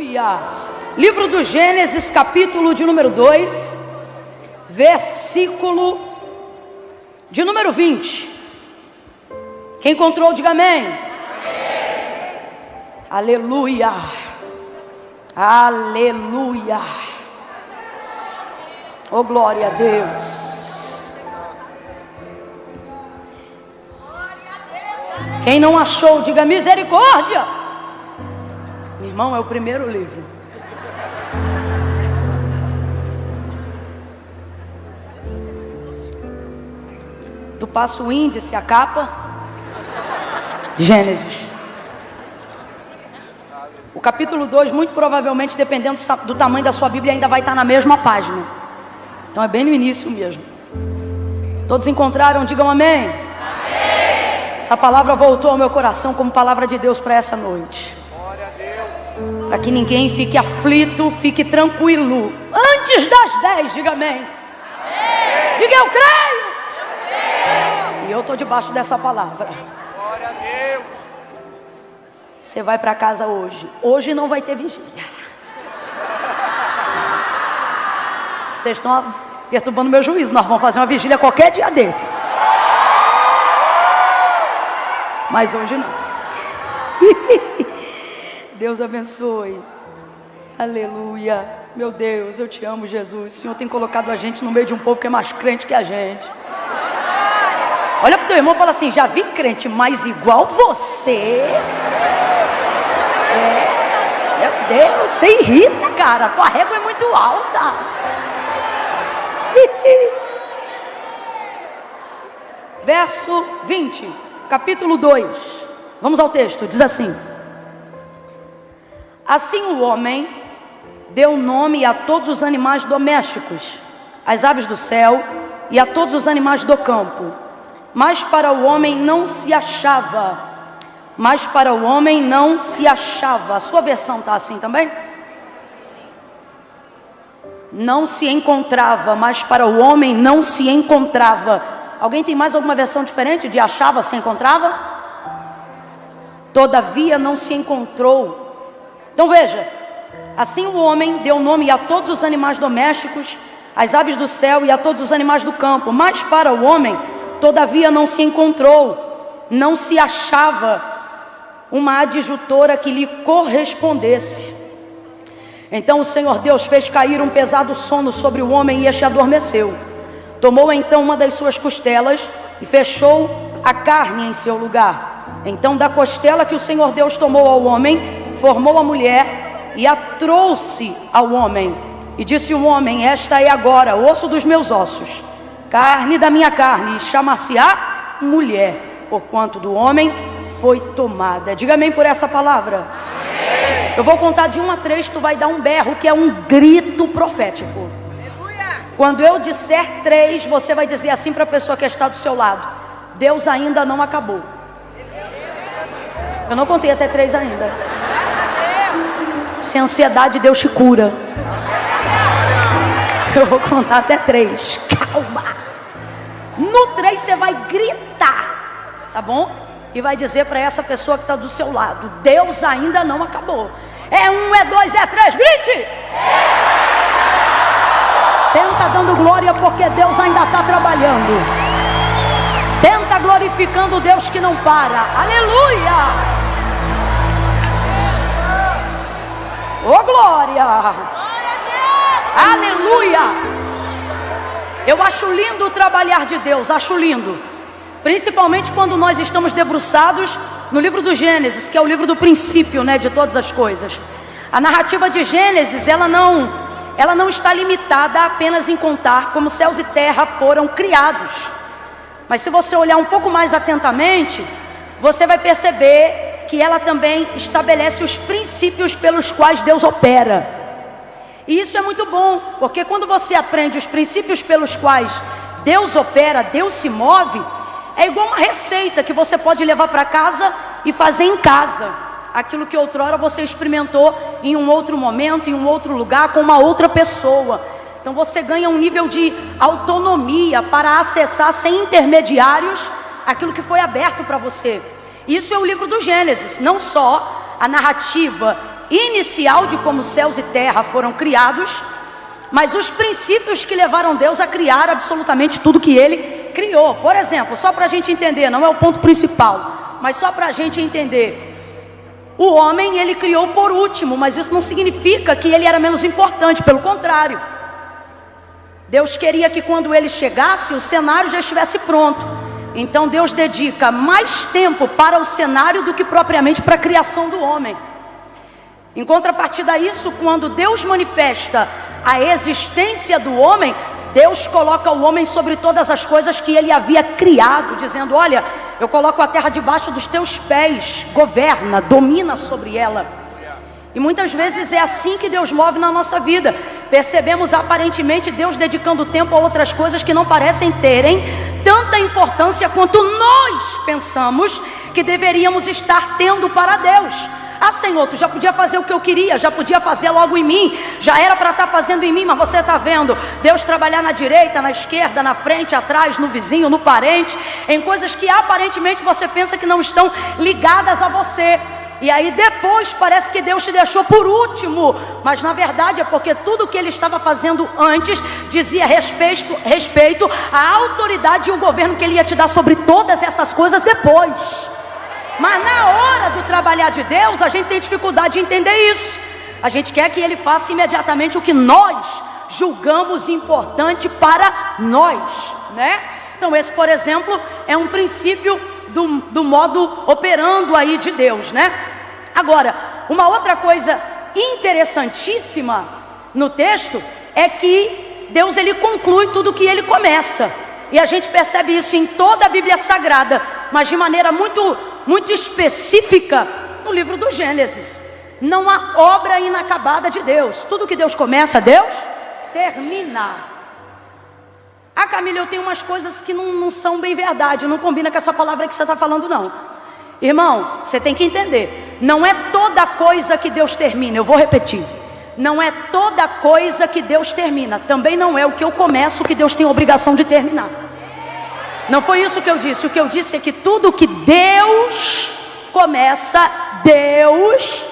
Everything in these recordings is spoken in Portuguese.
Aleluia. Livro do Gênesis, capítulo de número 2, versículo de número 20. Quem encontrou, diga amém. Amém. Aleluia. Aleluia. Oh, glória a Deus. Quem não achou, diga misericórdia. Meu irmão, é o primeiro livro. Tu passa o índice, a capa. Gênesis. O capítulo 2, muito provavelmente, dependendo do tamanho da sua Bíblia, ainda vai estar na mesma página. Então é bem no início mesmo. Todos encontraram? Digam amém. Amém. Essa palavra voltou ao meu coração como palavra de Deus para essa noite. Para que ninguém fique aflito, fique tranquilo. Antes das 10, diga amém. Amém. Diga eu creio. E eu estou debaixo dessa palavra. Glória a Deus. Você vai para casa hoje. Hoje não vai ter vigília. Vocês estão perturbando meu juízo. Nós vamos fazer uma vigília qualquer dia desse. Mas hoje não. Deus abençoe. Aleluia. Meu Deus, eu te amo, Jesus. O Senhor tem colocado a gente no meio de um povo que é mais crente que a gente. Olha para o teu irmão e fala assim: já vi crente, mas igual você. Meu Deus, você irrita, cara. Tua régua é muito alta. Verso 20, capítulo 2. Vamos ao texto, diz assim: assim o homem deu nome a todos os animais domésticos, às aves do céu e a todos os animais do campo. Mas para o homem não se achava. Mas para o homem não se achava. A sua versão está assim também? Não se encontrava, mas para o homem não se encontrava. Alguém tem mais alguma versão diferente de achava, se encontrava? Todavia não se encontrou. Então veja, assim o homem deu nome a todos os animais domésticos, às aves do céu e a todos os animais do campo. Mas para o homem, todavia não se encontrou, não se achava uma adjutora que lhe correspondesse. Então o Senhor Deus fez cair um pesado sono sobre o homem e este adormeceu. Tomou então uma das suas costelas e fechou a carne em seu lugar. Então da costela que o Senhor Deus tomou ao homem, formou a mulher e a trouxe ao homem. E disse o homem: esta é agora osso dos meus ossos, carne da minha carne, e chamar-se-á mulher, porquanto do homem foi tomada. Diga amém por essa palavra. Amém. Eu vou contar de 1 a 3, tu vai dar um berro, que é um grito profético. Aleluia. Quando eu disser 3, você vai dizer assim para a pessoa que está do seu lado: Deus ainda não acabou. Eu não contei até 3 ainda. Se a ansiedade, Deus te cura. Eu vou contar até 3. Calma. No 3 você vai gritar, tá bom? E vai dizer para essa pessoa que está do seu lado: Deus ainda não acabou. É 1, é 2, é 3, grite! Senta dando glória, porque Deus ainda está trabalhando. Senta glorificando o Deus que não para. Aleluia! Oh, glória! Aleluia! Eu acho lindo o trabalhar de Deus, acho lindo. Principalmente quando nós estamos debruçados no livro do Gênesis, que é o livro do princípio, né, de todas as coisas. A narrativa de Gênesis, ela não está limitada apenas em contar como céus e terra foram criados. Mas se você olhar um pouco mais atentamente, você vai perceber que ela também estabelece os princípios pelos quais Deus opera. E isso é muito bom, porque quando você aprende os princípios pelos quais Deus opera, Deus se move, é igual uma receita que você pode levar para casa e fazer em casa. Aquilo que outrora você experimentou em um outro momento, em um outro lugar, com uma outra pessoa. Então você ganha um nível de autonomia para acessar sem intermediários aquilo que foi aberto para você. Isso é o livro do Gênesis, não só a narrativa inicial de como céus e terra foram criados, mas os princípios que levaram Deus a criar absolutamente tudo que Ele criou. Por exemplo, só para a gente entender, não é o ponto principal, mas só para a gente entender. O homem Ele criou por último, mas isso não significa que ele era menos importante, pelo contrário. Deus queria que quando ele chegasse, o cenário já estivesse pronto. Então Deus dedica mais tempo para o cenário do que propriamente para a criação do homem. Em contrapartida a isso, quando Deus manifesta a existência do homem, Deus coloca o homem sobre todas as coisas que Ele havia criado, dizendo: olha, eu coloco a terra debaixo dos teus pés, governa, domina sobre ela. E muitas vezes é assim que Deus move na nossa vida. Percebemos aparentemente Deus dedicando tempo a outras coisas que não parecem terem tanta importância quanto nós pensamos que deveríamos estar tendo para Deus. Ah, Senhor, tu já podia fazer o que eu queria, já podia fazer logo em mim, já era para estar fazendo em mim, mas você está vendo Deus trabalhar na direita, na esquerda, na frente, atrás, no vizinho, no parente, em coisas que aparentemente você pensa que não estão ligadas a você. E aí depois parece que Deus te deixou por último, mas na verdade é porque tudo que Ele estava fazendo antes dizia respeito à autoridade e o governo que Ele ia te dar sobre todas essas coisas depois. Mas na hora do trabalhar de Deus, a gente tem dificuldade de entender isso. A gente quer que Ele faça imediatamente o que nós julgamos importante para nós, né? Então esse, por exemplo, é um princípio do modo operando aí de Deus, né? Agora, uma outra coisa interessantíssima no texto é que Deus, Ele conclui tudo que Ele começa. E a gente percebe isso em toda a Bíblia Sagrada, mas de maneira muito específica no livro do Gênesis. Não há obra inacabada de Deus. Tudo que Deus começa, Deus termina. Ah, Camila, eu tenho umas coisas que não são bem verdade, não combina com essa palavra que você está falando, não. Irmão, você tem que entender, não é toda coisa que Deus termina. Eu vou repetir, não é toda coisa que Deus termina. Também não é o que eu começo que Deus tem a obrigação de terminar. Não foi isso que eu disse. O que eu disse é que tudo que Deus começa, Deus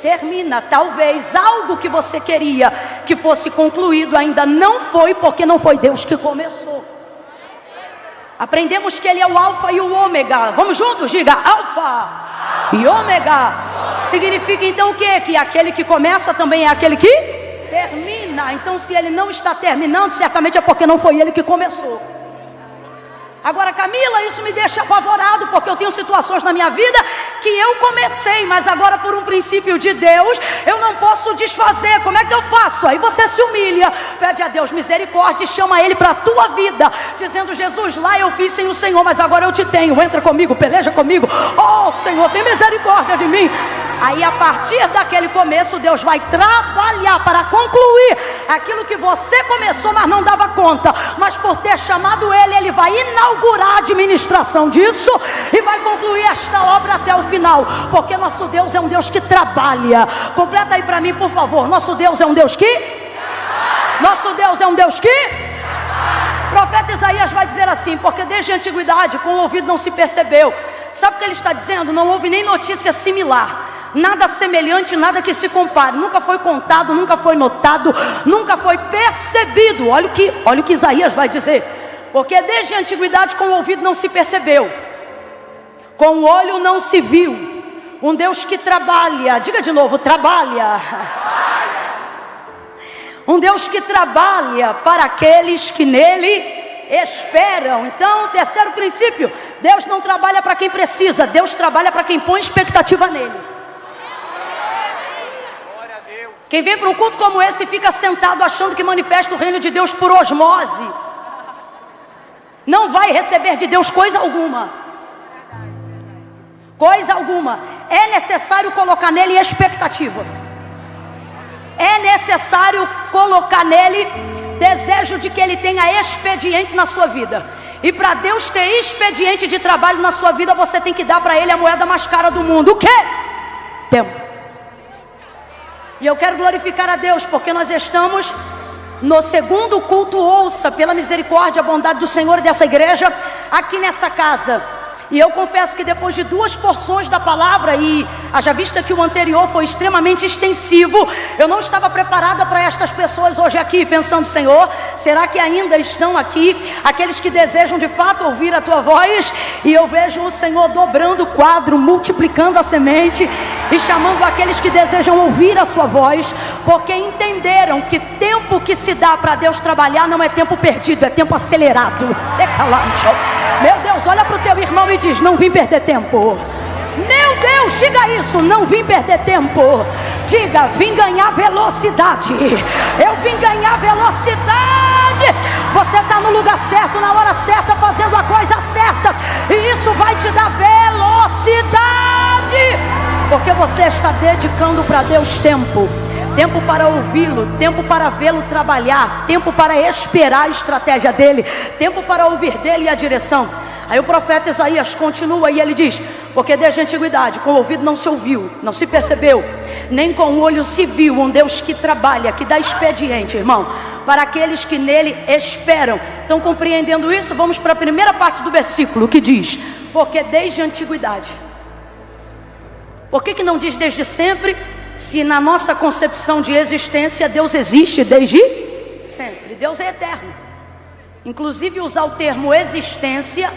termina. Talvez algo que você queria que fosse concluído ainda não foi, porque não foi Deus que começou. Aprendemos que Ele é o alfa e o ômega. Vamos juntos? Diga: alfa e ômega. Significa então o quê? Que aquele que começa também é aquele que termina. Então se Ele não está terminando, certamente é porque não foi Ele que começou. Agora, Camila, isso me deixa apavorado, porque eu tenho situações na minha vida que eu comecei, mas agora por um princípio de Deus, eu não posso desfazer. Como é que eu faço? Aí você se humilha, pede a Deus misericórdia e chama Ele para a tua vida, dizendo: Jesus, lá eu fiz sem o Senhor, mas agora eu te tenho, entra comigo, peleja comigo. Oh Senhor, tem misericórdia de mim. Aí a partir daquele começo, Deus vai trabalhar para concluir aquilo que você começou, mas não dava conta. Mas por ter chamado Ele, Ele vai inaugurar a administração disso e vai concluir esta obra até o final. Porque nosso Deus é um Deus que trabalha. Completa aí para mim, por favor. Nosso Deus é um Deus que? Nosso Deus é um Deus que? O profeta Isaías vai dizer assim: porque desde a antiguidade com o ouvido não se percebeu. Sabe o que ele está dizendo? Não houve nem notícia similar, nada semelhante, nada que se compare. Nunca foi contado, nunca foi notado, nunca foi percebido. Olha o que Isaías vai dizer. Porque desde a antiguidade com o ouvido não se percebeu, com o olho não se viu. Um Deus que trabalha, diga de novo: trabalha. Um Deus que trabalha para aqueles que nele esperam. Então, terceiro princípio: Deus não trabalha para quem precisa, Deus trabalha para quem põe expectativa nele. Quem vem para um culto como esse fica sentado achando que manifesta o reino de Deus por osmose, não vai receber de Deus coisa alguma. Coisa alguma. É necessário colocar nele expectativa. É necessário colocar nele desejo de que ele tenha expediente na sua vida. E para Deus ter expediente de trabalho na sua vida, você tem que dar para Ele a moeda mais cara do mundo. O quê? Tempo. E eu quero glorificar a Deus, porque nós estamos no segundo culto, ouça, pela misericórdia, a bondade do Senhor e dessa igreja, aqui nessa casa. E eu confesso que depois de 2 porções da palavra, e haja vista que o anterior foi extremamente extensivo, eu não estava preparada para estas pessoas hoje aqui, pensando: Senhor, será que ainda estão aqui aqueles que desejam de fato ouvir a tua voz? E eu vejo o Senhor dobrando o quadro, multiplicando a semente e chamando aqueles que desejam ouvir a sua voz, porque entenderam que tempo que se dá para Deus trabalhar não é tempo perdido, é tempo acelerado. Meu Deus, olha para o teu irmão e diz: não vim perder tempo. Meu Deus, diga isso: não vim perder tempo. Diga: vim ganhar velocidade. Eu vim ganhar velocidade. Você está no lugar certo, na hora certa, fazendo a coisa certa, e isso vai te dar velocidade, porque você está dedicando para Deus tempo. Tempo para ouvi-lo, tempo para vê-lo trabalhar, tempo para esperar a estratégia dele, tempo para ouvir dele a direção. Aí o profeta Isaías continua e ele diz: porque desde a antiguidade com o ouvido não se ouviu, não se percebeu, nem com o olho se viu um Deus que trabalha, que dá expediente, irmão, para aqueles que nele esperam. Então, compreendendo isso, vamos para a primeira parte do versículo, que diz: porque desde a antiguidade. Por que não diz desde sempre, se na nossa concepção de existência Deus existe desde sempre? Deus é eterno. Inclusive, usar o termo existência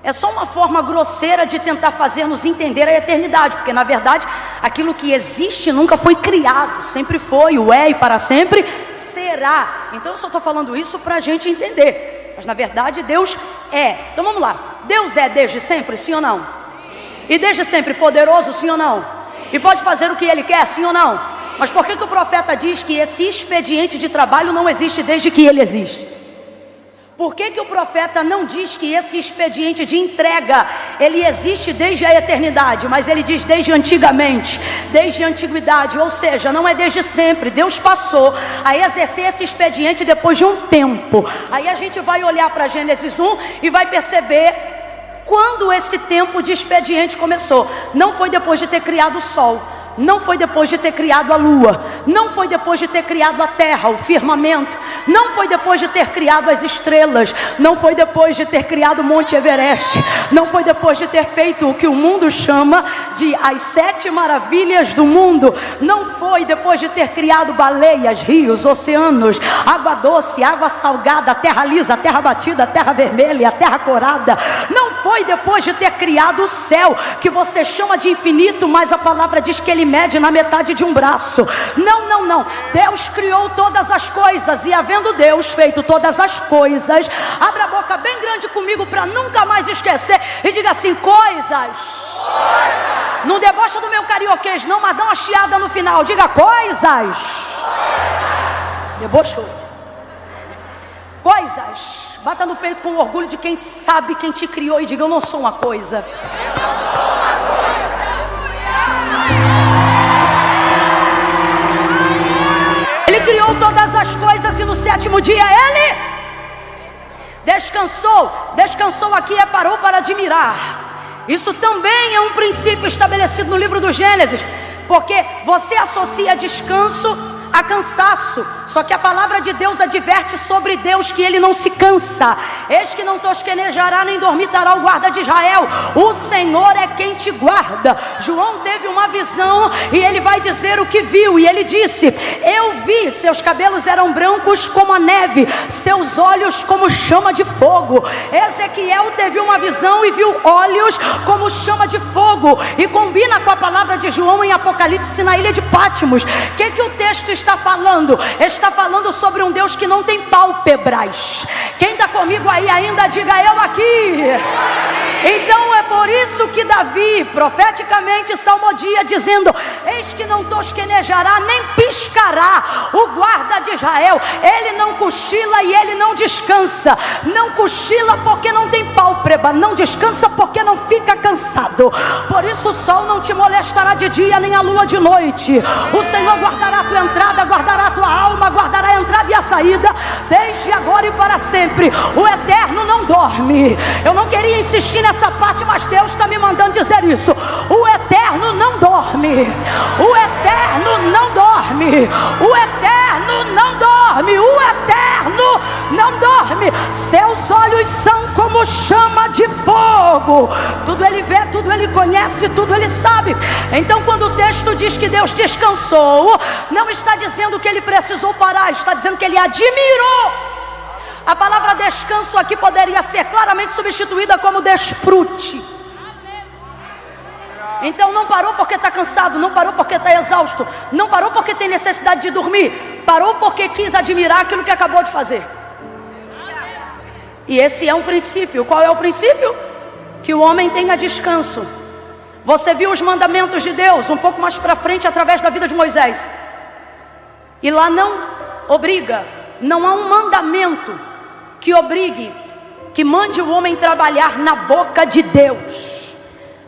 é só uma forma grosseira de tentar fazer-nos entender a eternidade, porque na verdade aquilo que existe nunca foi criado, sempre foi, o é e para sempre será. Então eu só estou falando isso para a gente entender, mas na verdade Deus é. Então vamos lá: Deus é desde sempre, sim ou não? Sim. E desde sempre poderoso, sim ou não? E pode fazer o que Ele quer, sim ou não? Mas por que o profeta diz que esse expediente de trabalho não existe desde que Ele existe? Por que o profeta não diz que esse expediente de entrega, ele existe desde a eternidade, mas ele diz desde antigamente, desde a antiguidade? Ou seja, não é desde sempre. Deus passou a exercer esse expediente depois de um tempo. Aí a gente vai olhar para Gênesis 1 e vai perceber quando esse tempo de expediente começou. Não foi depois de ter criado o sol, não foi depois de ter criado a lua, não foi depois de ter criado a terra, o firmamento, não foi depois de ter criado as estrelas, não foi depois de ter criado o Monte Everest, não foi depois de ter feito o que o mundo chama de as 7 maravilhas do mundo, não foi depois de ter criado baleias, rios, oceanos, água doce, água salgada, terra lisa, terra batida, terra vermelha, terra corada, não foi depois de ter criado o céu, que você chama de infinito, mas a palavra diz que ele mede na metade de um braço. Não, não, não. Deus criou todas as coisas, e havendo Deus feito todas as coisas, abra a boca bem grande comigo para nunca mais esquecer e diga assim: coisas. Não debocha do meu carioquês não, mas dá uma chiada no final. Diga: coisas. Debochou. Coisas. Bata no peito com orgulho de quem sabe quem te criou e diga: eu não sou uma coisa. Eu não sou uma coisa. Ele criou todas as coisas e no 7º dia Ele descansou. Descansou aqui é parou para admirar. Isso também é um princípio estabelecido no livro do Gênesis, porque você associa descanso a cansaço, só que a palavra de Deus adverte sobre Deus que Ele não se cansa. Eis que não tosquenejará nem dormitará o guarda de Israel, o Senhor é quem te guarda. João teve uma visão e ele vai dizer o que viu, e ele disse: eu vi, seus cabelos eram brancos como a neve, seus olhos como chama de fogo. Ezequiel teve uma visão e viu olhos como chama de fogo, e combina com a palavra de João em Apocalipse na ilha de Patmos. O que o texto está falando? Está falando sobre um Deus que não tem pálpebras. Quem está comigo aí ainda, diga: eu aqui. Então é por isso que Davi profeticamente salmodia dizendo: eis que não tosquenejará nem piscará o guarda de Israel. Ele não cochila e ele não descansa. Não cochila porque não tem pálpebra, não descansa porque não fica cansado. Por isso o sol não te molestará de dia, nem a lua de noite. O Senhor guardará a tua entrada, guardará a tua alma, guardará a entrada e a saída, desde agora e para sempre. O eterno não dorme. Eu não queria insistir nessa parte, mas Deus está me mandando dizer isso. O eterno não dorme. O eterno não dorme. O eterno não dorme. O eterno não dorme. Seus olhos são como chama de fogo. Tudo ele vê, tudo ele conhece, tudo ele sabe. Então quando o texto diz que Deus descansou, não está dizendo que ele precisou parar, está dizendo que ele admirou. A palavra descanso aqui poderia ser claramente substituída como desfrute. Então não parou porque está cansado, não parou porque está exausto, não parou porque tem necessidade de dormir, parou porque quis admirar aquilo que acabou de fazer. E esse é um princípio. Qual é o princípio? Que o homem tenha descanso. Você viu os mandamentos de Deus um pouco mais para frente através da vida de Moisés. E lá não obriga, não há um mandamento que obrigue, que mande o homem trabalhar na boca de Deus.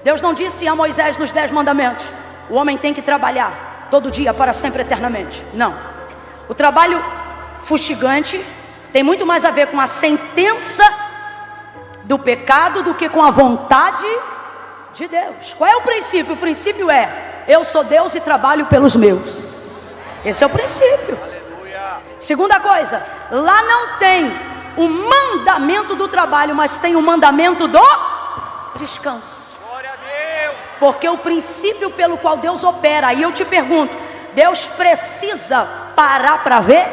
Deus não disse a Moisés nos 10 mandamentos: o homem tem que trabalhar todo dia, para sempre, eternamente. Não. O trabalho fustigante tem muito mais a ver com a sentença do pecado do que com a vontade de Deus. Qual é o princípio? O princípio é: eu sou Deus e trabalho pelos meus. Esse é o princípio. Segunda coisa, lá não tem o mandamento do trabalho, mas tem o mandamento do descanso. Porque o princípio pelo qual Deus opera, aí eu te pergunto, Deus precisa parar para ver?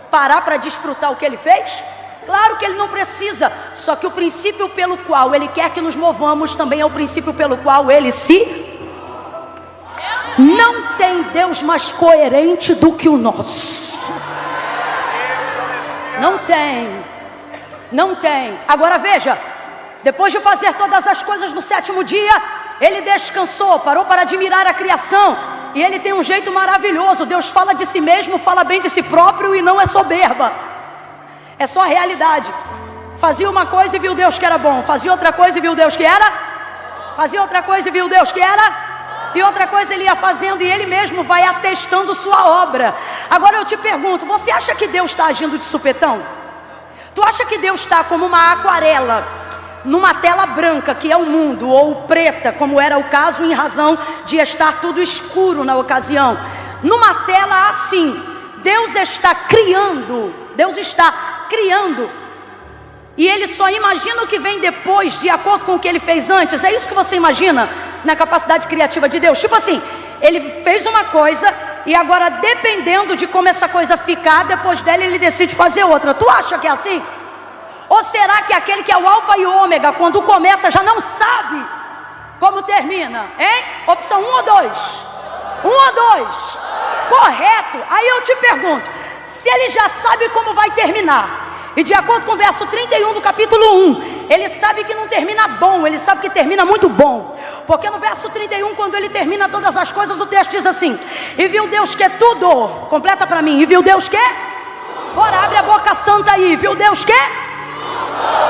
Parar para desfrutar o que Ele fez? Claro que Ele não precisa. Só que o princípio pelo qual Ele quer que nos movamos também é o princípio pelo qual Ele se... Não tem Deus mais coerente do que o nosso. Não tem. Não tem. Agora veja, depois de fazer todas as coisas no 7º dia, Ele descansou, parou para admirar a criação. E Ele tem um jeito maravilhoso. Deus fala de si mesmo, fala bem de si próprio, e não é soberba, é só a realidade. Fazia uma coisa e viu Deus que era bom, fazia outra coisa e viu Deus que era, fazia outra coisa e viu Deus que era, e outra coisa Ele ia fazendo, e Ele mesmo vai atestando sua obra. Agora eu te pergunto, você acha que Deus está agindo de supetão? Tu acha que Deus está como uma aquarela numa tela branca, que é o mundo, ou preta, como era o caso, em razão de estar tudo escuro na ocasião? Numa tela assim, Deus está criando, e Ele só imagina o que vem depois, de acordo com o que Ele fez antes. É isso que você imagina na capacidade criativa de Deus? Tipo assim, Ele fez uma coisa, e agora, dependendo de como essa coisa ficar, depois dela Ele decide fazer outra. Tu acha que é assim? Ou será que aquele que é o alfa e o ômega, quando começa, já não sabe como termina? Hein? Opção 1 ou 2? 1 ou 2? Correto. Aí eu te pergunto, se Ele já sabe como vai terminar, e de acordo com o verso 31 do capítulo 1, Ele sabe que não termina bom, Ele sabe que termina muito bom. Porque no verso 31, quando Ele termina todas as coisas, o texto diz assim: e viu Deus que tudo, completa para mim, e viu Deus que? Bora, abre a boca santa aí. Viu Deus que?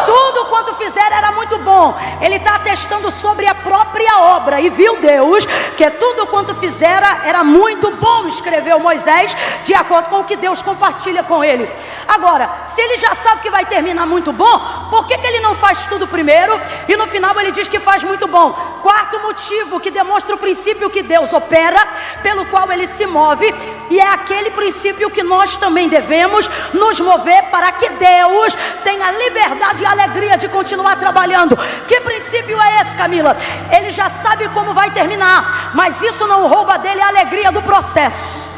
Tudo quanto fizer era muito bom. Ele está atestando sobre a própria obra. E viu Deus que tudo quanto fizera era muito bom, escreveu Moisés, de acordo com o que Deus compartilha com ele. Agora, se Ele já sabe que vai terminar muito bom, por que Ele não faz tudo primeiro e no final Ele diz que faz muito bom? Quarto motivo que demonstra o princípio que Deus opera, pelo qual Ele se move, e é aquele princípio que nós também devemos nos mover, para que Deus tenha liberdade e alegria de continuar trabalhando. Que princípio é esse, Camila? Ele já sabe como vai terminar, mas isso não rouba dele a alegria do processo.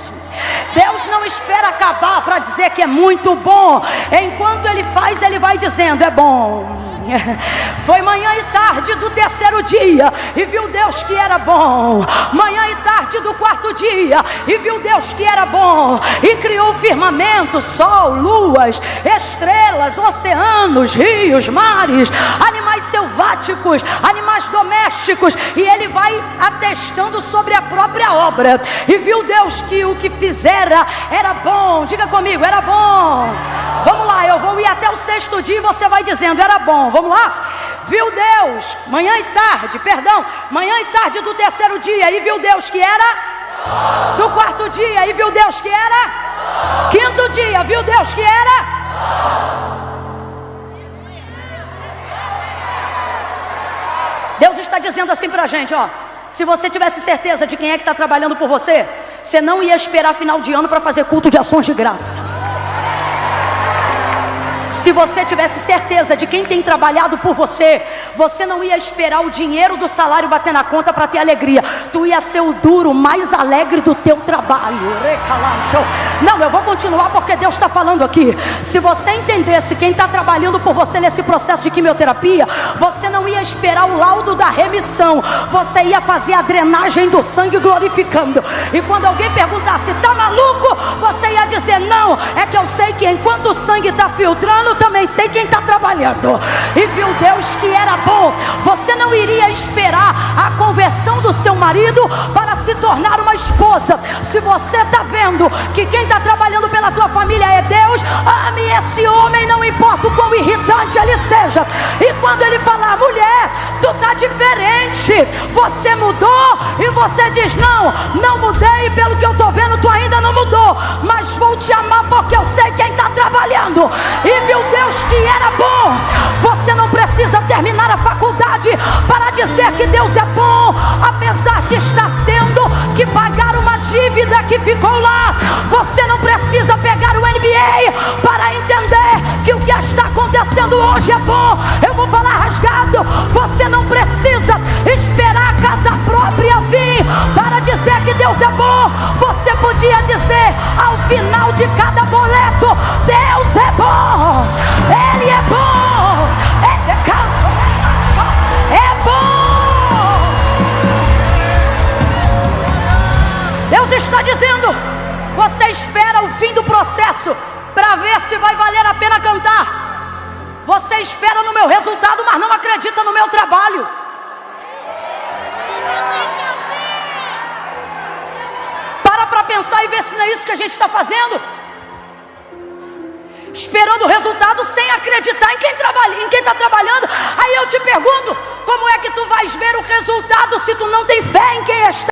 Deus não espera acabar para dizer que é muito bom. Enquanto Ele faz, Ele vai dizendo: é bom. Foi manhã e tarde do 3º dia, e viu Deus que era bom. Manhã e tarde do 4º dia, e viu Deus que era bom. E criou o firmamento, sol, luas, estrelas, oceanos, rios, mares, animais selváticos, animais domésticos. E Ele vai atestando sobre a própria obra. E viu Deus que o que fizera era bom. Diga comigo, era bom. Vamos lá, eu vou ir até o 6º dia e você vai dizendo: era bom. Vamos lá? Viu Deus, manhã e tarde do 3º dia, e viu Deus que era do 4º dia, e viu Deus que era 5º dia, viu Deus que era. Deus está dizendo assim pra gente, ó: se você tivesse certeza de quem é que está trabalhando por você, você não ia esperar final de ano para fazer culto de ações de graça. Se você tivesse certeza de quem tem trabalhado por você, você não ia esperar o dinheiro do salário bater na conta para ter alegria. Tu ia ser o duro mais alegre do teu trabalho. Não, eu vou continuar porque Deus está falando aqui. Se você entendesse quem está trabalhando por você nesse processo de quimioterapia, você não ia esperar o laudo da remissão. Você ia fazer a drenagem do sangue glorificando. E quando alguém perguntasse, tá maluco? Você ia dizer, não, é que eu sei que enquanto o sangue está filtrando, também sei quem está trabalhando. E viu Deus que era bom. Você não iria esperar a conversão do seu marido para se tornar uma esposa. Se você está vendo que quem está trabalhando pela tua família é Deus, ame esse homem, não importa o quão irritante ele seja. E quando ele falar, mulher, tu está diferente, você mudou, e você diz, não mudei, pelo que eu estou vendo tu ainda não mudou, mas vou te amar porque eu sei quem está trabalhando. E viu Deus que era bom. Você não precisa terminar a faculdade para dizer que Deus é bom, apesar de estar tendo que pagar uma dívida que ficou lá. Você não precisa pegar o MBA para entender que o que está acontecendo hoje é bom. Eu vou falar rasgado. Você não precisa esperar a casa própria vir para dizer que Deus é bom. Você podia dizer ao final de cada boleto, Deus é bom, Ele é bom, é bom. Deus está dizendo, você espera o fim do processo para ver se vai valer a pena cantar. Você espera no meu resultado, mas não acredita no meu trabalho. Para pensar e ver se não é isso que a gente está fazendo. Esperando o resultado sem acreditar em quem está trabalhando. Aí eu te pergunto, como é que tu vais ver o resultado se tu não tem fé em quem está?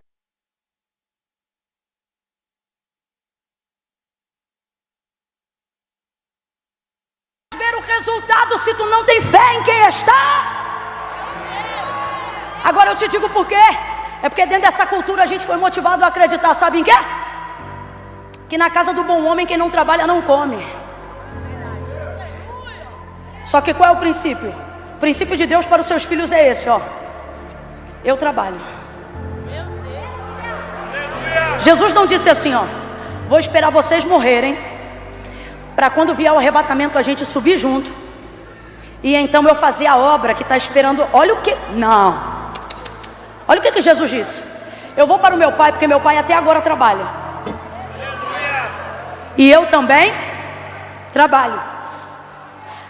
Ver o resultado se tu não tem fé em quem está? Agora eu te digo por quê. É porque dentro dessa cultura a gente foi motivado a acreditar, sabe em quê? Que na casa do bom homem quem não trabalha não come. Só que qual é o princípio? O princípio de Deus para os seus filhos é esse, ó. Eu trabalho. Jesus não disse assim, ó, vou esperar vocês morrerem, para quando vier o arrebatamento a gente subir junto, e então eu fazer a obra que está esperando. Olha o que... Não. Olha o que Jesus disse. Eu vou para o meu pai, porque meu pai até agora trabalha. E eu também trabalho.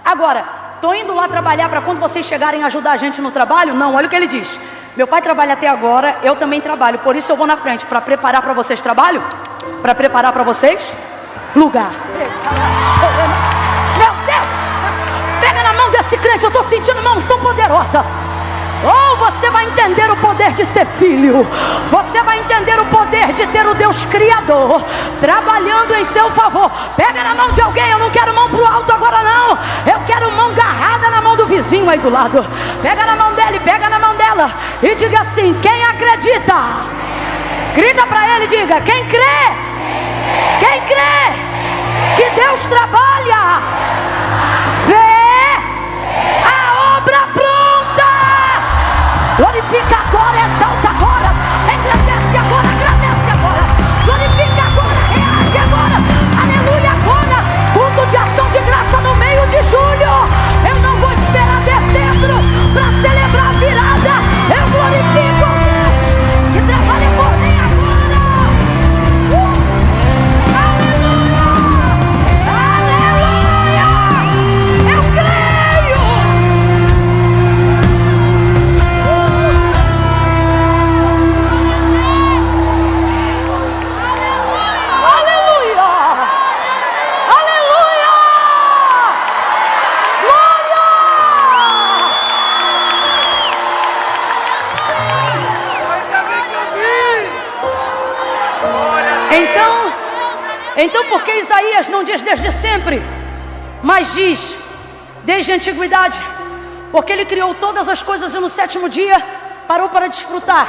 Agora, estou indo lá trabalhar para quando vocês chegarem ajudar a gente no trabalho? Não, olha o que ele diz. Meu pai trabalha até agora, eu também trabalho. Por isso eu vou na frente, para preparar para vocês trabalho, para preparar para vocês lugar. Meu Deus, pega na mão desse crente, eu estou sentindo uma unção poderosa. Oh, você vai entender o poder de ser filho. Você vai entender o poder de ter o Deus Criador trabalhando em seu favor. Pega na mão de alguém. Eu não quero mão pro alto agora não. Eu quero mão agarrada na mão do vizinho aí do lado. Pega na mão dele, pega na mão dela e diga assim, quem acredita? Grita para ele, diga, quem crê? Quem crê que Deus trabalha, vê a obra pronta. Glorifica agora, exalta agora, engrandece agora, agradece agora, glorifica agora, reage agora, aleluia agora, culto de ação de graça no meio de julho. Eu não vou esperar dezembro para celebrar a virada. Eu glorifico a Deus que trabalha por mim agora. Aleluia, aleluia, eu creio. Então por que Isaías não diz desde sempre, mas diz desde a antiguidade? Porque ele criou todas as coisas e no sétimo dia parou para desfrutar,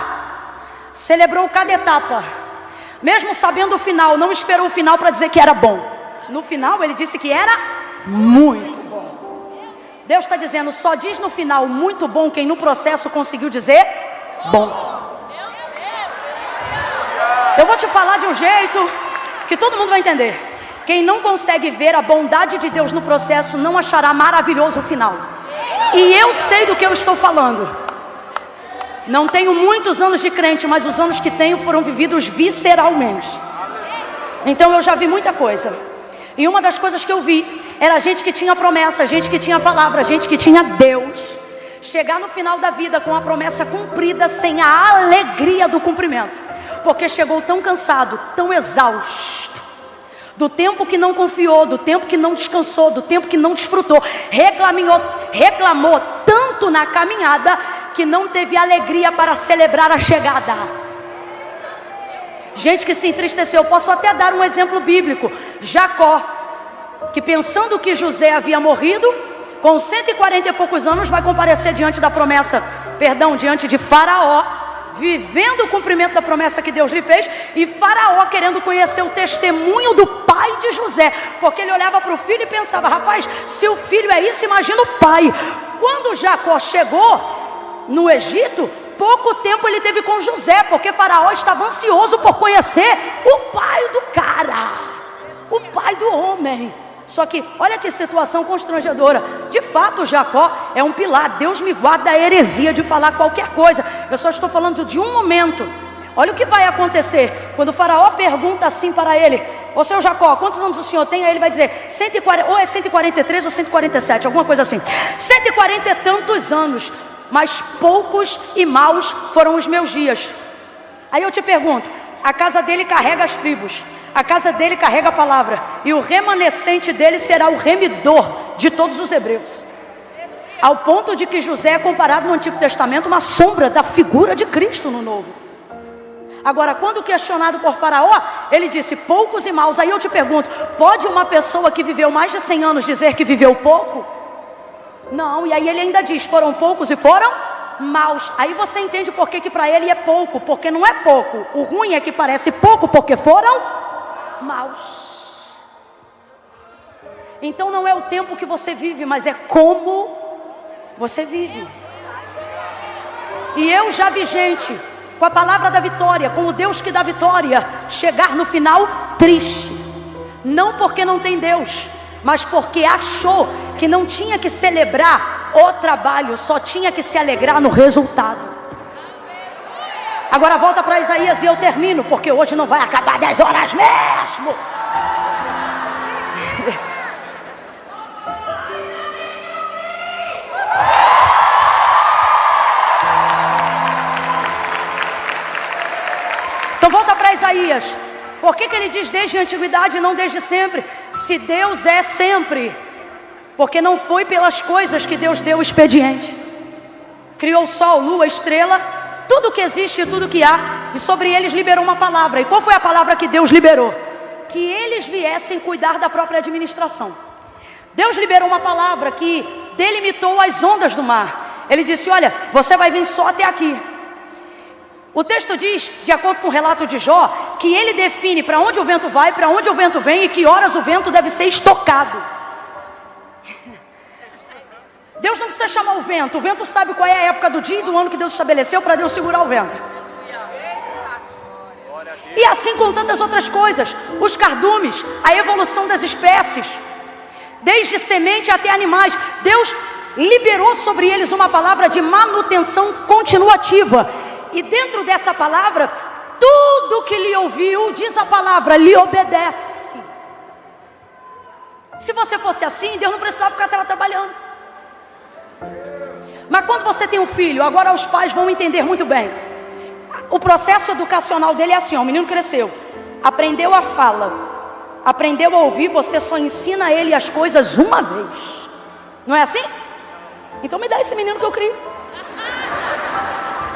celebrou cada etapa, mesmo sabendo o final, não esperou o final para dizer que era bom. No final ele disse que era muito bom. Deus está dizendo, só diz no final muito bom quem no processo conseguiu dizer bom. Eu vou te falar de um jeito que todo mundo vai entender. Quem não consegue ver a bondade de Deus no processo não achará maravilhoso o final. E eu sei do que eu estou falando. Não tenho muitos anos de crente, mas os anos que tenho foram vividos visceralmente. Então eu já vi muita coisa. E uma das coisas que eu vi era gente que tinha promessa, gente que tinha palavra, gente que tinha Deus, chegar no final da vida com a promessa cumprida sem a alegria do cumprimento, porque chegou tão cansado, tão exausto, do tempo que não confiou, do tempo que não descansou, do tempo que não desfrutou, reclamou tanto na caminhada que não teve alegria para celebrar a chegada. Gente que se entristeceu. Posso até dar um exemplo bíblico. Jacó, que pensando que José havia morrido, com 140 e poucos anos vai comparecer diante da promessa, diante de Faraó, vivendo o cumprimento da promessa que Deus lhe fez, e Faraó querendo conhecer o testemunho do pai de José, porque ele olhava para o filho e pensava, rapaz, se o filho é isso, imagina o pai. Quando Jacó chegou no Egito, pouco tempo ele teve com José, porque Faraó estava ansioso por conhecer o pai do cara, o pai do homem. Só que, olha que situação constrangedora. De fato, Jacó é um pilar. Deus me guarda da heresia de falar qualquer coisa. Eu só estou falando de um momento. Olha o que vai acontecer quando o Faraó pergunta assim para ele: ô seu Jacó, quantos anos o senhor tem? Aí ele vai dizer, 140, ou é 143 ou 147, alguma coisa assim. 140 e tantos anos, mas poucos e maus foram os meus dias. Aí eu te pergunto, a casa dele carrega as tribos, a casa dele carrega a palavra, e o remanescente dele será o remidor de todos os hebreus. Ao ponto de que José é comparado no Antigo Testamento uma sombra da figura de Cristo no Novo. Agora, quando questionado por Faraó, ele disse poucos e maus. Aí eu te pergunto, pode uma pessoa que viveu mais de 100 anos dizer que viveu pouco? Não, e aí ele ainda diz, foram poucos e foram maus. Aí você entende por que para ele é pouco, porque não é pouco. O ruim é que parece pouco porque foram maus. Então não é o tempo que você vive, mas é como você vive. E eu já vi gente com a palavra da vitória, com o Deus que dá vitória, chegar no final triste. Não porque não tem Deus, mas porque achou que não tinha que celebrar o trabalho, só tinha que se alegrar no resultado. Agora volta para Isaías e eu termino, porque hoje não vai acabar 10 horas mesmo. Então volta para Isaías. Por que ele diz desde a antiguidade e não desde sempre? Se Deus é sempre, porque não foi pelas coisas que Deus deu o expediente. Criou o sol, lua, estrela, tudo que existe e tudo que há, e sobre eles liberou uma palavra. E qual foi a palavra que Deus liberou? Que eles viessem cuidar da própria administração. Deus liberou uma palavra que delimitou as ondas do mar. Ele disse, olha, você vai vir só até aqui. O texto diz, de acordo com o relato de Jó, que ele define para onde o vento vai, para onde o vento vem e que horas o vento deve ser estocado. Deus não precisa chamar o vento sabe qual é a época do dia e do ano que Deus estabeleceu para Deus segurar o vento. E assim com tantas outras coisas, os cardumes, a evolução das espécies, desde semente até animais. Deus liberou sobre eles uma palavra de manutenção continuativa. E dentro dessa palavra, tudo que lhe ouviu, diz a palavra, lhe obedece. Se você fosse assim, Deus não precisava ficar trabalhando. Mas quando você tem um filho, agora os pais vão entender muito bem. O processo educacional dele é assim, o menino cresceu, aprendeu a fala, aprendeu a ouvir, você só ensina ele as coisas uma vez. Não é assim? Então me dá esse menino que eu crio.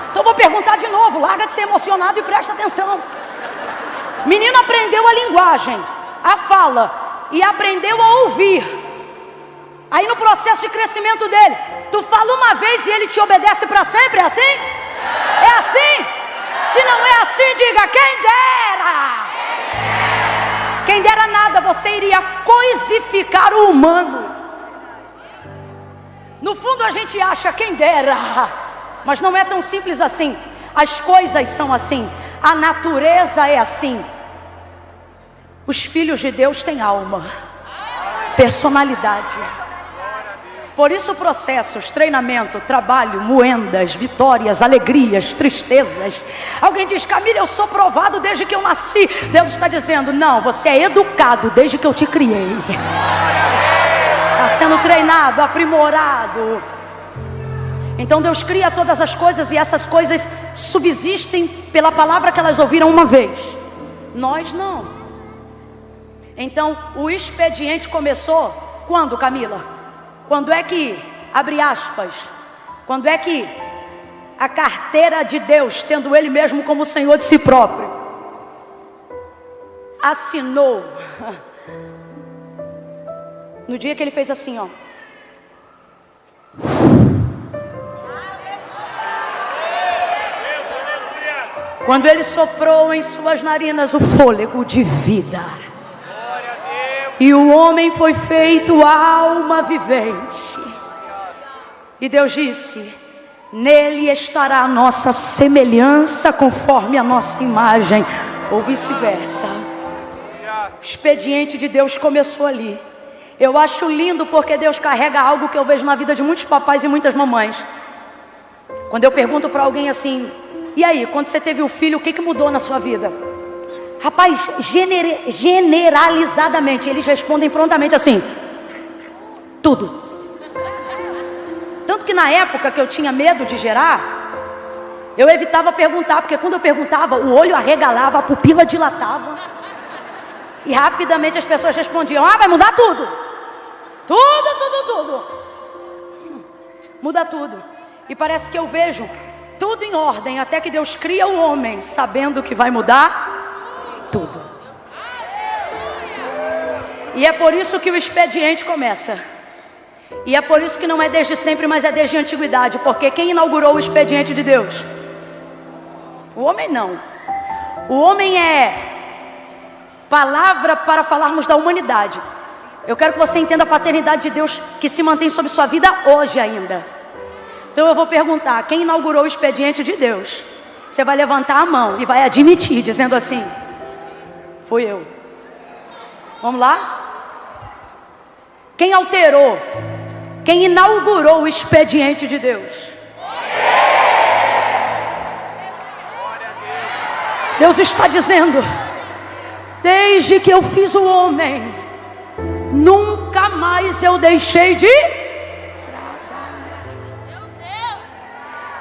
Então eu vou perguntar de novo, larga de ser emocionado e presta atenção. Menino aprendeu a linguagem, a fala, e aprendeu a ouvir. Aí no processo de crescimento dele, tu fala uma vez e ele te obedece para sempre, é assim? É assim? Se não é assim, diga, quem dera! Quem dera nada, você iria coisificar o humano. No fundo a gente acha, quem dera, mas não é tão simples assim. As coisas são assim, a natureza é assim. Os filhos de Deus têm alma, personalidade. Por isso processos, treinamento, trabalho, moendas, vitórias, alegrias, tristezas. Alguém diz, Camila, eu sou provado desde que eu nasci. Deus está dizendo, não, você é educado desde que eu te criei. Está sendo treinado, aprimorado. Então Deus cria todas as coisas e essas coisas subsistem pela palavra que elas ouviram uma vez. Nós não. Então o expediente começou quando, Camila? Quando é que, abre aspas, quando é que a carteira de Deus, tendo Ele mesmo como Senhor de si próprio, assinou? No dia que Ele fez assim, ó. Quando Ele soprou em suas narinas o fôlego de vida. E o homem foi feito alma vivente. E Deus disse, nele estará a nossa semelhança conforme a nossa imagem. Ou vice-versa. O expediente de Deus começou ali. Eu acho lindo porque Deus carrega algo que eu vejo na vida de muitos papais e muitas mamães. Quando eu pergunto para alguém assim, e aí, quando você teve o filho, o que mudou na sua vida? Rapaz, generalizadamente, eles respondem prontamente assim, tudo. Tanto que na época que eu tinha medo de gerar, eu evitava perguntar, porque quando eu perguntava, o olho arregalava, a pupila dilatava. E rapidamente as pessoas respondiam, vai mudar tudo. Tudo. Muda tudo. E parece que eu vejo tudo em ordem, até que Deus cria o homem, sabendo que vai mudar tudo. E é por isso que o expediente começa. E é por isso que não é desde sempre, mas é desde a antiguidade. Porque quem inaugurou o expediente de Deus? O homem não. O homem é palavra para falarmos da humanidade. Eu quero que você entenda a paternidade de Deus que se mantém sobre sua vida hoje ainda. Então eu vou perguntar, quem inaugurou o expediente de Deus? Você vai levantar a mão e vai admitir, dizendo assim, fui eu. Vamos lá? Quem alterou? Quem inaugurou o expediente de Deus? Deus está dizendo, desde que eu fiz o homem, nunca mais eu deixei de trabalhar.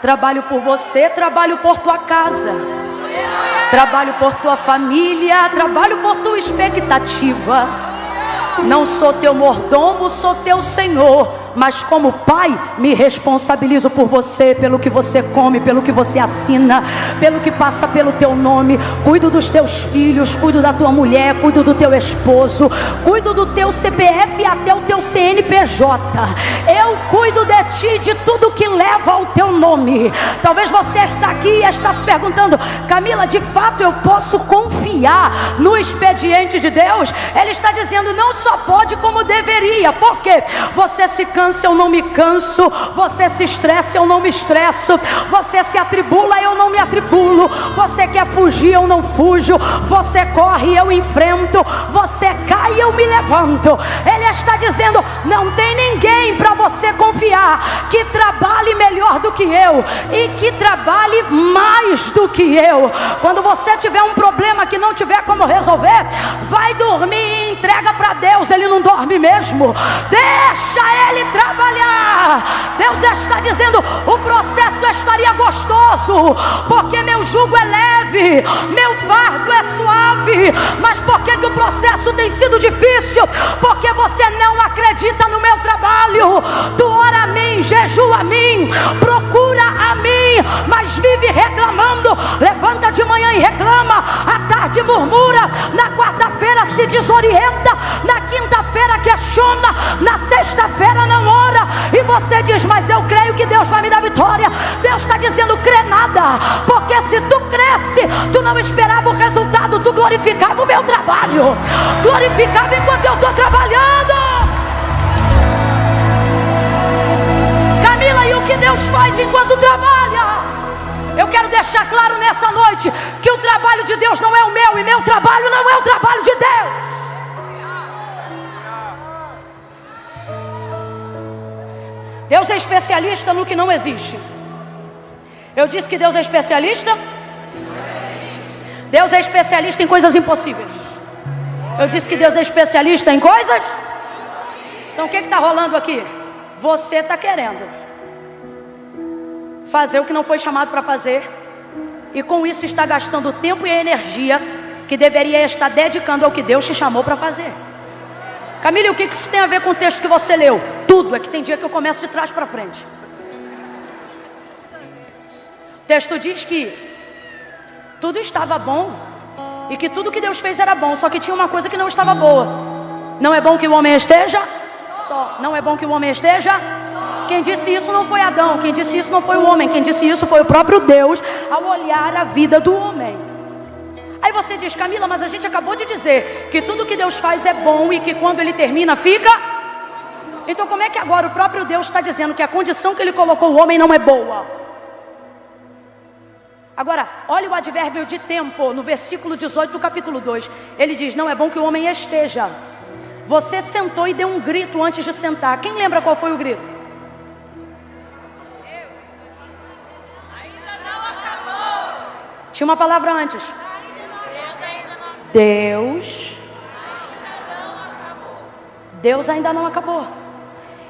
Trabalho por você, trabalho por tua casa, trabalho por tua família, trabalho por tua expectativa. Não sou teu mordomo, sou teu Senhor. Mas como pai, me responsabilizo por você, pelo que você come, pelo que você assina, pelo que passa pelo teu nome. Cuido dos teus filhos, cuido da tua mulher, cuido do teu esposo, cuido do teu CPF e até o teu CNPJ. Eu cuido de ti, de tudo que leva ao teu nome. Talvez você está aqui e está se perguntando, Camila, de fato eu posso confiar no expediente de Deus? Ele está dizendo, não só pode como deveria. Por quê? Você se cansa, eu não me canso. Você se estressa, eu não me estresso. Você se atribula, eu não me atribulo. Você quer fugir, eu não fujo. Você corre, eu enfrento. Você cai, eu me levanto. Ele está dizendo, não tem ninguém para você confiar que trabalhe melhor do que eu e que trabalhe mais do que eu. Quando você tiver um problema que não tiver como resolver, vai dormir e entrega para Deus. Ele não dorme mesmo. Deixa Ele trabalhar. Deus está dizendo, o processo estaria gostoso, porque meu jugo é leve, meu fardo é suave. Mas por que o processo tem sido difícil? Porque você não acredita no meu trabalho. Tu ora a mim, jejua a mim, procura a mim, mas vive reclamando. Levanta de manhã e reclama, à tarde murmura, na quarta-feira se desorienta, na quinta-feira questiona, na sexta-feira não ora. E você diz, mas eu creio que Deus vai me dar vitória. Deus está dizendo, crê nada, porque se tu cresce, tu não esperava o resultado, tu glorificava o meu trabalho, glorificava enquanto eu estou trabalhando. que Deus faz enquanto trabalha. Eu quero deixar claro nessa noite que o trabalho de Deus não é o meu, e meu trabalho não é o trabalho de Deus. Deus é especialista no que não existe. Eu disse que Deus é especialista? Deus é especialista em coisas impossíveis. Eu disse que Deus é especialista em coisas? Então o que está rolando aqui? Você está querendo fazer o que não foi chamado para fazer, e com isso está gastando o tempo e a energia que deveria estar dedicando ao que Deus te chamou para fazer. Camila, o que isso tem a ver com o texto que você leu? Tudo. É que tem dia que eu começo de trás para frente. O texto diz que tudo estava bom, e que tudo que Deus fez era bom, só que tinha uma coisa que não estava boa. Não é bom que o homem esteja só. Não é bom que o homem esteja só. Quem disse isso não foi Adão, quem disse isso não foi o homem, quem disse isso foi o próprio Deus, ao olhar a vida do homem. Aí você diz, Camila, mas a gente acabou de dizer que tudo que Deus faz é bom, e que quando Ele termina fica. Então como é que agora o próprio Deus está dizendo que a condição que Ele colocou o homem não é boa? Agora, olha o advérbio de tempo, no versículo 18 do capítulo 2. Ele diz, não é bom que o homem esteja. Você sentou e deu um grito antes de sentar. Quem lembra qual foi o grito? Tinha uma palavra antes. Deus ainda não acabou.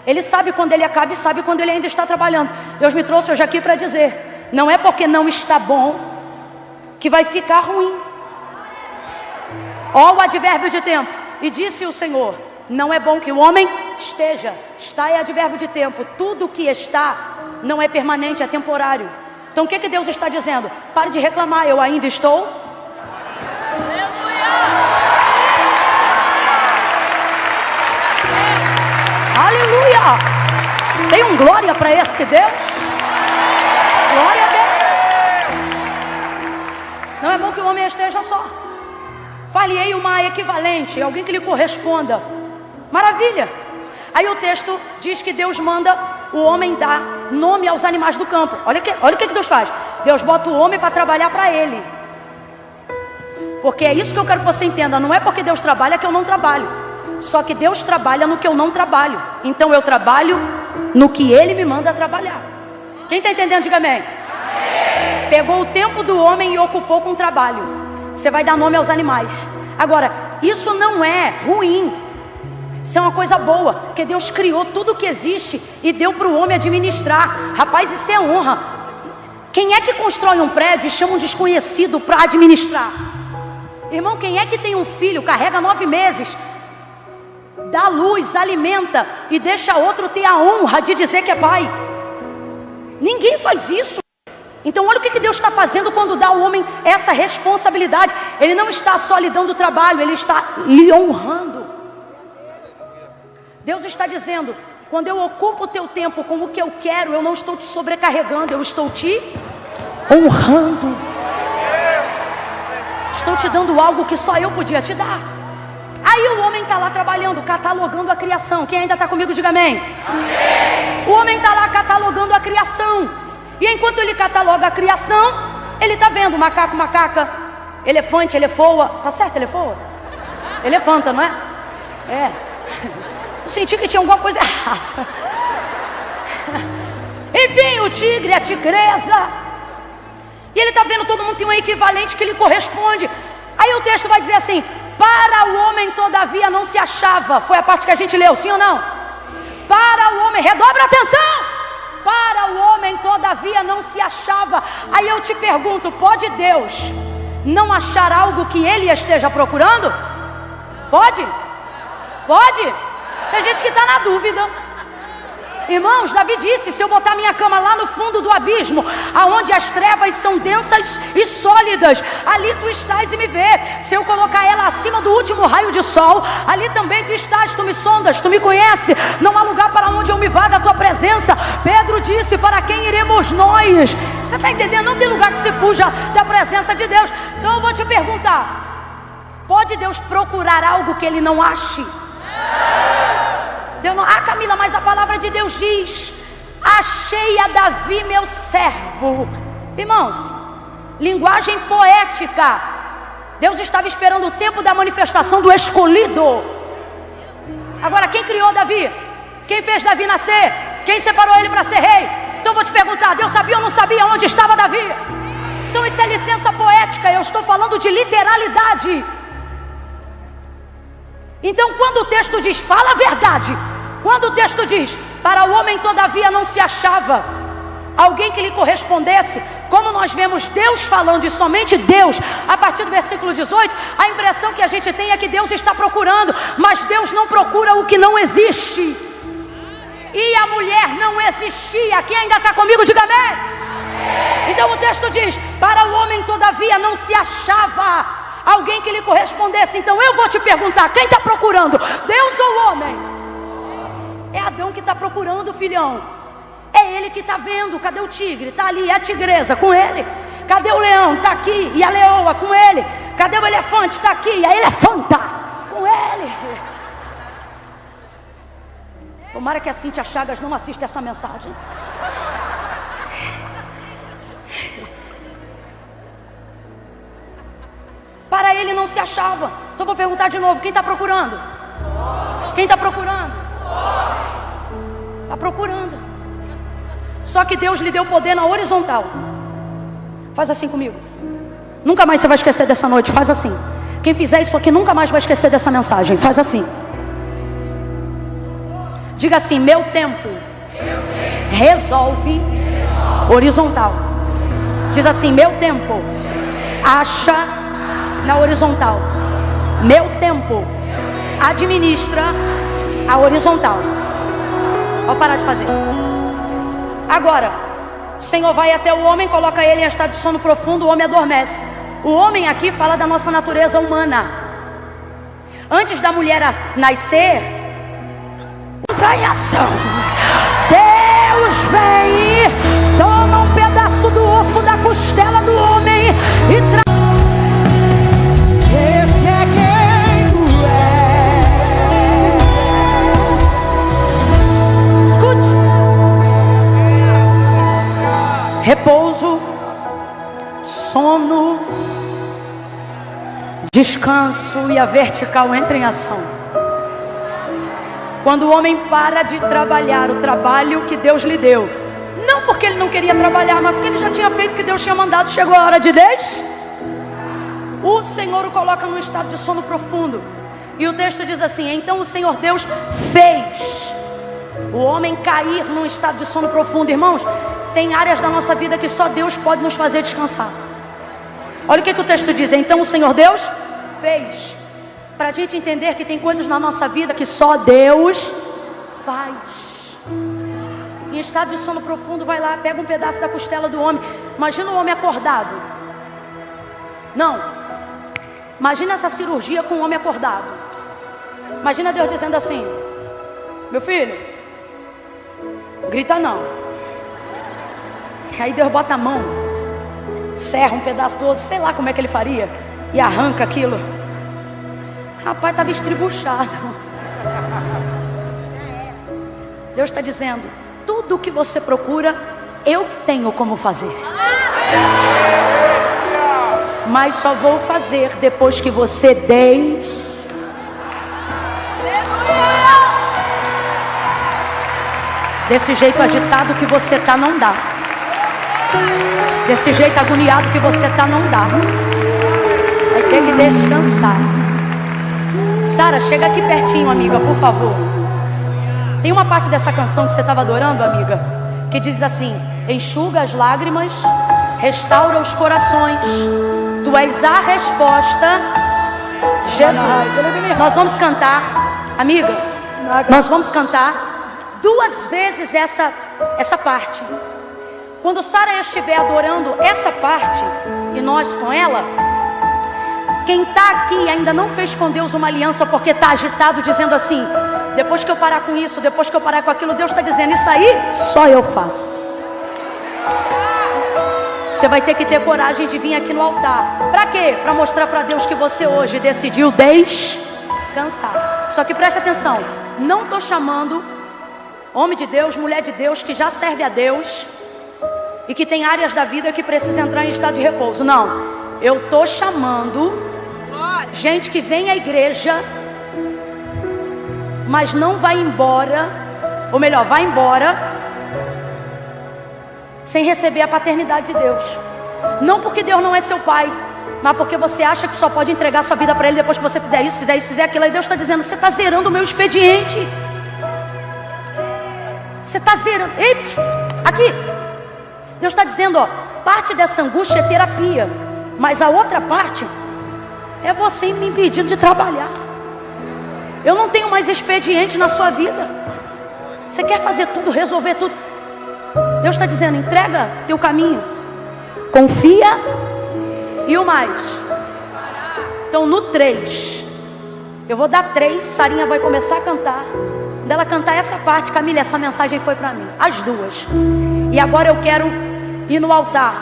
Ele sabe quando Ele acaba e sabe quando Ele ainda está trabalhando. Deus me trouxe hoje aqui para dizer, não é porque não está bom que vai ficar ruim. Olha o advérbio de tempo. E disse o Senhor, não é bom que o homem esteja. Está é advérbio de tempo. Tudo que está não é permanente, é temporário. Então o que Deus está dizendo? Pare de reclamar, eu ainda estou. Aleluia! Tem um glória para esse Deus? Glória a Deus! Não é bom que o homem esteja só. Falhei uma equivalente, alguém que lhe corresponda. Maravilha! Aí o texto diz que Deus manda o homem dar nome aos animais do campo. Olha o que Deus faz. Deus bota o homem para trabalhar para Ele. Porque é isso que eu quero que você entenda. Não é porque Deus trabalha que eu não trabalho. Só que Deus trabalha no que eu não trabalho. Então eu trabalho no que Ele me manda trabalhar. Quem está entendendo, diga amém. Pegou o tempo do homem e ocupou com o trabalho. Você vai dar nome aos animais. Agora, isso não é ruim. Isso é uma coisa boa, porque Deus criou tudo que existe e deu para o homem administrar. Rapaz, isso é honra. Quem é que constrói um prédio e chama um desconhecido para administrar? Irmão, quem é que tem um filho, carrega 9 meses, dá luz, alimenta e deixa outro ter a honra de dizer que é pai? Ninguém faz isso. Então olha o que Deus está fazendo quando dá ao homem essa responsabilidade. Ele não está só lhe dando trabalho, Ele está lhe honrando. Deus está dizendo, quando eu ocupo o teu tempo com o que eu quero, eu não estou te sobrecarregando, eu estou te honrando. Estou te dando algo que só eu podia te dar. Aí o homem está lá trabalhando, catalogando a criação. Quem ainda está comigo, diga amém. Amém. O homem está lá catalogando a criação. E enquanto ele cataloga a criação, ele está vendo macaco, macaca, elefante, elefoa. Tá certo, elefoa? Elefanta, não é? É. Eu senti que tinha alguma coisa errada. Enfim, o tigre, a tigresa. E ele está vendo, todo mundo tem um equivalente que lhe corresponde. Aí o texto vai dizer assim, para o homem todavia não se achava. Foi a parte que a gente leu, sim ou não? Para o homem, redobra a atenção. Para o homem todavia não se achava. Aí eu te pergunto, pode Deus não achar algo que Ele esteja procurando? Pode? Pode? Tem gente que está na dúvida. Irmãos, Davi disse, se eu botar minha cama lá no fundo do abismo, aonde as trevas são densas e sólidas, ali tu estás e me vê. Se eu colocar ela acima do último raio de sol, ali também tu estás, tu me sondas, tu me conhece. Não há lugar para onde eu me vá da tua presença. Pedro disse, para quem iremos nós? Você está entendendo? Não tem lugar que se fuja da presença de Deus. Então eu vou te perguntar, pode Deus procurar algo que Ele não ache? Deus não... Ah, Camila, mas a palavra de Deus diz. achei a Davi meu servo. Irmãos, linguagem poética. Deus estava esperando o tempo da manifestação do escolhido. Agora, quem criou Davi? Quem fez Davi nascer? Quem separou ele para ser rei? Então vou te perguntar, Deus sabia ou não sabia onde estava Davi? Então isso é licença poética, eu estou falando de literalidade. Então quando o texto diz, fala a verdade. Quando o texto diz, para o homem todavia não se achava alguém que lhe correspondesse, como nós vemos Deus falando e somente Deus, a partir do versículo 18, a impressão que a gente tem é que Deus está procurando, mas Deus não procura o que não existe. E a mulher não existia. Quem ainda está comigo, diga amém. Então o texto diz, para o homem todavia não se achava alguém que lhe correspondesse. Então eu vou te perguntar, quem está procurando? Deus ou o homem? É Adão que está procurando, filhão. É ele que está vendo. Cadê o tigre? Está ali, é a tigresa com ele. Cadê o leão? Está aqui, e a leoa com ele. Cadê o elefante? Está aqui, e a elefanta com ele. Tomara que a Cíntia Chagas não assista essa mensagem. Para ele não se achava. Então vou perguntar de novo, quem está procurando? Quem está procurando? Está procurando. Só que Deus lhe deu poder na horizontal. Faz assim comigo. Nunca mais você vai esquecer dessa noite. Faz assim. Quem fizer isso aqui nunca mais vai esquecer dessa mensagem. Faz assim. Diga assim, meu tempo resolve horizontal. Diz assim, meu tempo acha na horizontal. Meu tempo administra a horizontal. Vou parar de fazer. Agora, o Senhor vai até o homem, coloca ele em estado de sono profundo, o homem adormece. O homem aqui fala da nossa natureza humana. Antes da mulher nascer, entra em ação. Deus vem, toma um pedaço do osso da costela do homem e traz. Esse é quem tu és. Escute. Repouso, sono, descanso e a vertical entra em ação. Quando o homem para de trabalhar o trabalho que Deus lhe deu, não porque ele não queria trabalhar, mas porque ele já tinha feito o que Deus tinha mandado, chegou a hora de Deus, o Senhor o coloca num estado de sono profundo. E o texto diz assim, então o Senhor Deus fez o homem cair num estado de sono profundo. Irmãos, tem áreas da nossa vida que só Deus pode nos fazer descansar. Olha o que o texto diz, então o Senhor Deus fez. Para a gente entender que tem coisas na nossa vida que só Deus faz. Em estado de sono profundo, vai lá, pega um pedaço da costela do homem. Imagina o homem acordado. Não. Imagina essa cirurgia com o homem acordado. Imagina Deus dizendo assim, meu filho, grita não. Aí Deus bota a mão, serra um pedaço do osso, sei lá como é que ele faria, e arranca aquilo. Rapaz, estava estribuchado. Deus está dizendo, tudo o que você procura, eu tenho como fazer. Mas só vou fazer depois que você desse jeito agitado que você está, não dá. Desse jeito agoniado que você está, não dá. Vai ter que descansar. Sara, chega aqui pertinho, amiga, por favor. Tem uma parte dessa canção que você estava adorando, amiga, que diz assim, enxuga as lágrimas, restaura os corações, tu és a resposta, Jesus. Nós vamos cantar, amiga, nós vamos cantar 2 vezes essa parte. Quando Sara estiver adorando essa parte, e nós com ela, quem está aqui e ainda não fez com Deus uma aliança porque está agitado, dizendo assim, depois que eu parar com isso, depois que eu parar com aquilo, Deus está dizendo, isso aí só eu faço. Você vai ter que ter coragem de vir aqui no altar. Para quê? Para mostrar para Deus que você hoje decidiu descansar. Só que preste atenção, não estou chamando homem de Deus, mulher de Deus, que já serve a Deus e que tem áreas da vida que precisa entrar em estado de repouso. Não, eu estou chamando gente que vem à igreja, mas não vai embora, ou melhor, vai embora sem receber a paternidade de Deus. Não porque Deus não é seu pai, mas porque você acha que só pode entregar sua vida para Ele depois que você fizer isso, fizer aquilo. Aí Deus está dizendo: você está zerando o meu expediente. Você está zerando. Ei, pss, aqui. Deus está dizendo, ó, parte dessa angústia é terapia, mas a outra parte é você me impedindo de trabalhar. Eu não tenho mais expediente na sua vida. Você quer fazer tudo, resolver tudo. Deus está dizendo: entrega teu caminho, confia, e o mais. Então no 3, eu vou dar 3, Sarinha vai começar a cantar. Quando ela cantar essa parte, Camila, essa mensagem foi para mim, as duas. E agora eu quero ir no altar,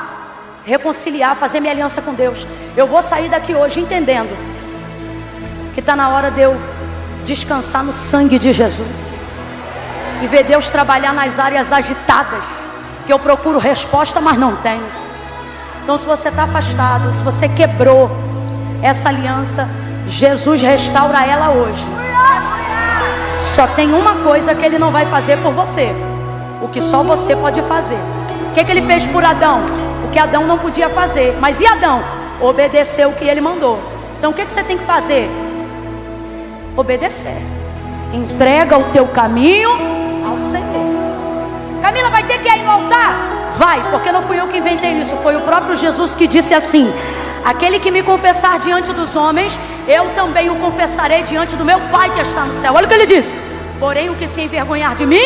reconciliar, fazer minha aliança com Deus. Eu vou sair daqui hoje entendendo que está na hora de eu descansar no sangue de Jesus e ver Deus trabalhar nas áreas agitadas, que eu procuro resposta, mas não tenho. Então, se você está afastado, se você quebrou essa aliança, Jesus restaura ela hoje. Só tem uma coisa que Ele não vai fazer por você, o que só você pode fazer. O que Ele fez por Adão? O que Adão não podia fazer. Mas e Adão? Obedeceu o que Ele mandou. Então o que você tem que fazer? Obedecer. Entrega o teu caminho ao Senhor. Camila, vai ter que ir no altar? Vai, porque não fui eu que inventei isso. Foi o próprio Jesus que disse assim: aquele que me confessar diante dos homens, eu também o confessarei diante do meu Pai que está no céu. Olha o que Ele disse: porém o que se envergonhar de mim,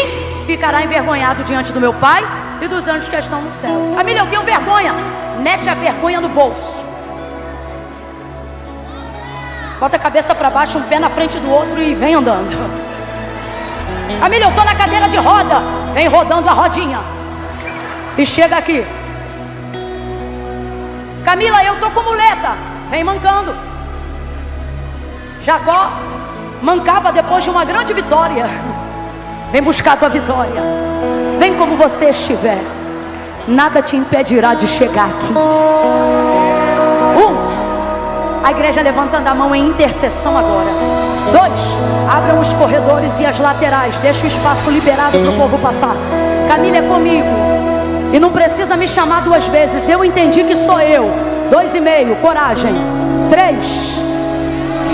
ficará envergonhado diante do meu Pai e dos anjos que estão no céu. Camila, eu tenho vergonha. Mete a vergonha no bolso. Bota a cabeça para baixo, um pé na frente do outro e vem andando. Camila, eu estou na cadeira de roda. Vem rodando a rodinha e chega aqui. Camila, eu estou com muleta. Vem mancando. Jacó mancava depois de uma grande vitória. Vem buscar a tua vitória. Vem como você estiver. Nada te impedirá de chegar aqui. A igreja levantando a mão em intercessão agora. 2, abram os corredores e as laterais. Deixa o espaço liberado para o povo passar. Camila, é comigo. E não precisa me chamar 2 vezes. Eu entendi que sou eu. 2,5, coragem. 3,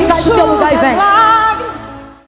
sai do teu lugar e vem.